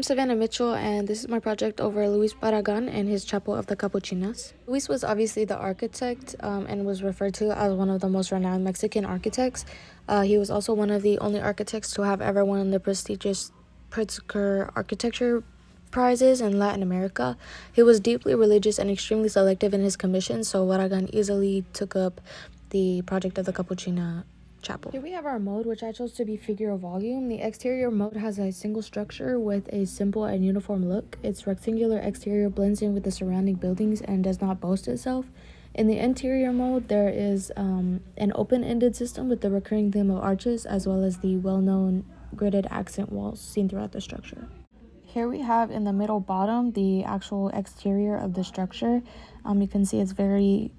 Savannah Mitchell, and this is my project over Luis Barragán and his Chapel of the Capuchinas. Luis was obviously the architect and was referred to as one of the most renowned Mexican architects. He was also one of the only architects to have ever won the prestigious Pritzker Architecture prizes in Latin America. He was deeply religious and extremely selective in his commissions, so Barragán easily took up the project of the Capuchina Chapel. Here we have our mode, which I chose to be figure of volume. The exterior mode has a single structure with a simple and uniform look. Its rectangular exterior blends in with the surrounding buildings and does not boast itself. In the interior mode, there is an open-ended system with the recurring theme of arches, as well as the well-known gridded accent walls seen throughout the structure. Here we have in the middle bottom the actual exterior of the structure. You can see it's very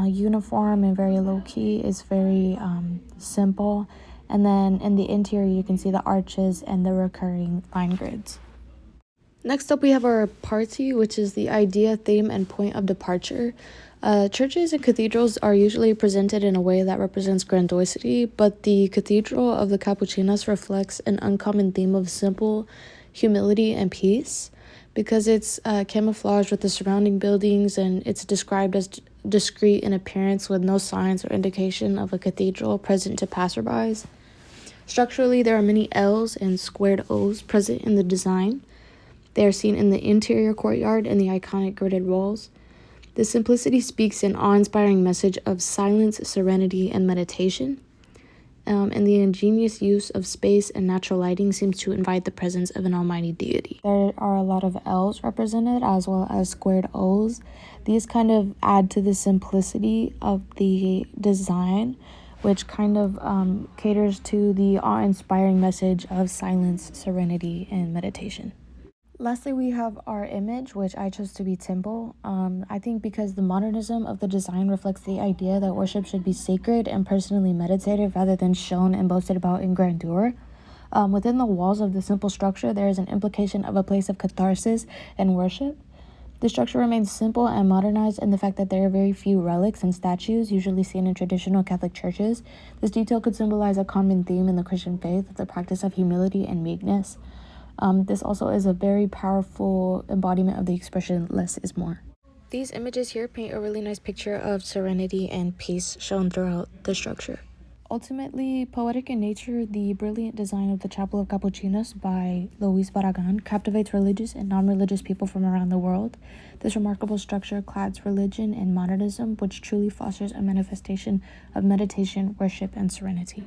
uniform and very low-key. It's very simple. And then in the interior, you can see the arches and the recurring line grids. Next up, we have our party, which is the idea, theme, and point of departure. Churches and cathedrals are usually presented in a way that represents grandiosity, but the Cathedral of the Capuchinas reflects an uncommon theme of simple humility and peace, because it's camouflaged with the surrounding buildings, and it's described as discreet in appearance with no signs or indication of a cathedral present to passerbys. Structurally, there are many L's and squared O's present in the design. They are seen in the interior courtyard and the iconic gridded walls. The simplicity speaks an awe-inspiring message of silence, serenity, and meditation. And the ingenious use of space and natural lighting seems to invite the presence of an almighty deity. There are a lot of L's represented as well as squared O's. These kind of add to the simplicity of the design, which kind of caters to the awe-inspiring message of silence, serenity, and meditation. Lastly, we have our image, which I chose to be temple. I think because the modernism of the design reflects the idea that worship should be sacred and personally meditative rather than shown and boasted about in grandeur. Within the walls of the simple structure, there is an implication of a place of catharsis and worship. The structure remains simple and modernized in the fact that there are very few relics and statues usually seen in traditional Catholic churches. This detail could symbolize a common theme in the Christian faith, the practice of humility and meekness. This also is a very powerful embodiment of the expression less is more. These images here paint a really nice picture of serenity and peace shown throughout the structure. Ultimately, poetic in nature, the brilliant design of the Chapel of Capuchinas by Luis Barragán captivates religious and non-religious people from around the world. This remarkable structure clads religion and modernism, which truly fosters a manifestation of meditation, worship, and serenity.